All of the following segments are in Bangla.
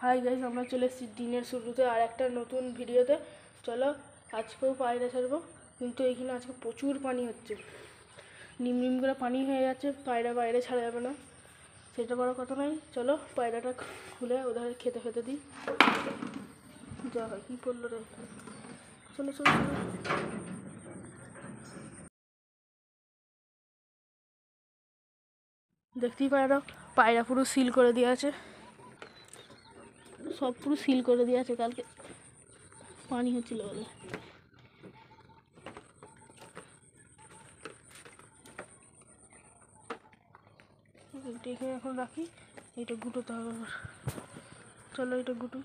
হাই গাইস, আমরা চলে এসেছি দিনের শুরুতে আর একটা নতুন ভিডিওতে। চলো আজকেও পায়রা ছাড়বো, কিন্তু এখানে আজকে প্রচুর পানি হচ্ছে, নিম নিম করে পানি হয়ে যাচ্ছে, পায়রা বাইরে ছাড়া যাবে না, সেটা বড় কথা নয়। চলো পায়রাটা খুলে ওধারে খেতে খেতে দিই। যা হয় কী করলো রে, চলো চলো চলো। দেখতেই পায়রা পুরো সিল করে দিয়ে আছে, সব পুরো সিল করে দিয়ে আছে, কালকে পানি হচ্ছিল বলে। এখানে এখন রাখি, এটা গুটোতে হবে আবার। চলো এটা গুটো।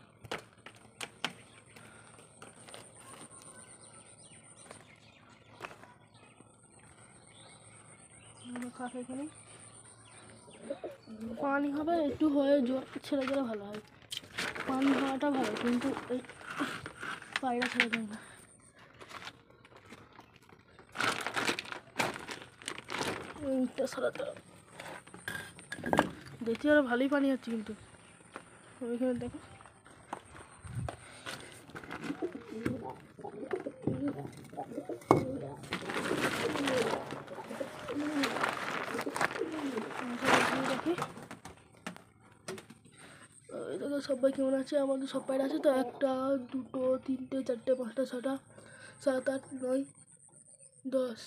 খাস এখানে পানি হবে, একটু হয়ে জোর ছেড়ে দিলে ভালো হয়। পানি হওয়াটা ভালো, কিন্তু এই পায়রা ছেড়ে দেয় না। এইটা সরাতে দেখছি আরো ভালোই পানি হচ্ছে, কিন্তু ওইখানে দেখো দেখি। দেখো সবাই কেমন আছে, আমাদের সব পায়রা আছে তো, 1 2 3 4 5 6 7 8 9 10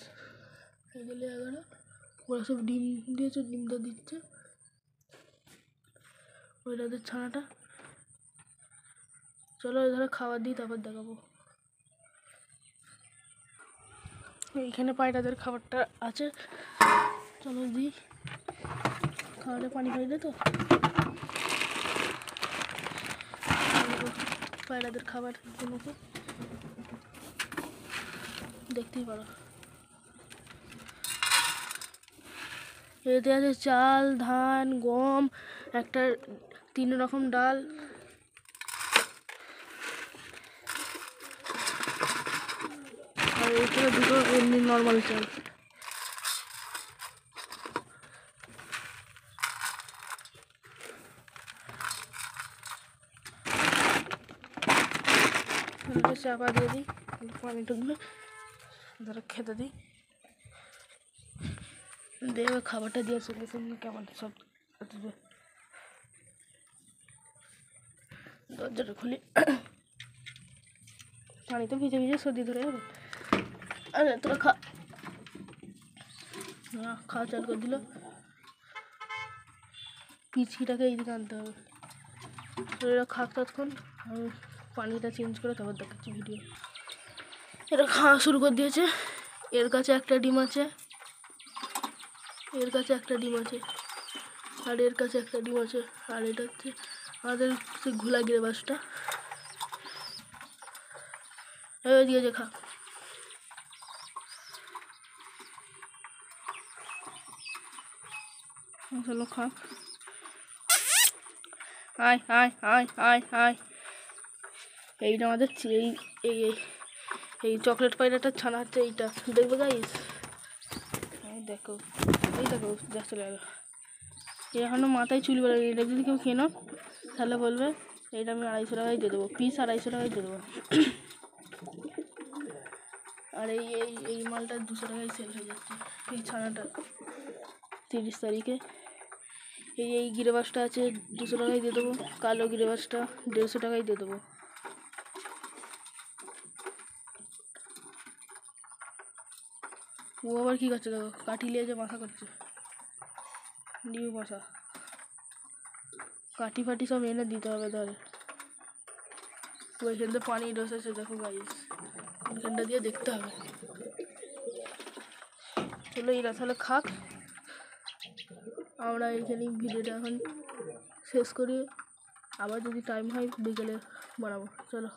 এগুলো 11। ওরা সব ডিম দিয়েছে, ডিমটা দিচ্ছে ওইটাদের ছানাটা। চলো এধারে খাবার দিই, তারপর দেখাবো। এইখানে পায়রাদের খাবারটা আছে, চলো দিই। খাবারে পানি খাই না তো, পায়রাদের খাবার জন্য দেখতেই পারো। এতে আছে চাল, ধান, গম, একটা 3 রকম ডাল, আর এখানে 2টো এমনি নর্মাল চাল। চাপা দিয়ে দিই, পানি ঢুকবে, ধরো খেতে দিই। দেখবে খাবারটা দিয়ে চলে শুনবে কেমন সব আসবে। দরজাটা খুলি, পানি তো ভিজে ভিজে সর্দি ধরে যাবে। আরে তোরা খা, খাওয়া চাল করে দিল। পিছিটাকে এইদিকে আনতে হবে, এরা খাক ততক্ষণ, আমি পানিটা চেঞ্জ করে তারপর দেখাচ্ছি ভিডিও। এরা খাওয়া শুরু করে দিয়েছে, এর কাছে একটা ডিম আছে, এর কাছে একটা ডিম আছে, আর এর কাছে একটা ডিম আছে, আর এটা হচ্ছে আমাদের ঘোলা গিরেবাসটা। দিয়েছে খা, চলো খা, আয় আয় আয় আয় আয়। এইটা আমাদের এই এই এই চকলেট পায়রাটার ছানা হচ্ছে এইটা, দেখবে গাইস। দেখো এই দেখো দেখ চলে গেল, এখনো মাথায় চুল বেরো। এটা যদি কেউ কেনো তাহলে বলবে এটা আমি 250 টাকায় দিয়ে দেবো, পিস 250 টাকায় দিয়ে দেবো। আর এই এই এই মালটা 200 টাকায় সেল হয়ে যাচ্ছে, এই ছানাটা 30 তারিখে। এই গিরেবাসটা আছে 200 টাকায় দিয়ে দেবো, কালো গিরেবাসটা 150 টাকায় দিয়ে দেবো। ও আবার কী করছে দেখো, কাঠি নিয়ে যে মাথা করছে, নিউ মাথা। কাঠি ফাটি সব এনে দিতে হবে তাহলে। ওইখান থেকে পানি রসেছে দেখো গাইস, ওইখানটা দিয়ে দেখতে হবে। চলো এরা তাহলে খাক, আমরা এইখানেই ভিডিওটা এখন শেষ করি, আবার যদি টাইম হয় বিকেলে বানাবো। চলো।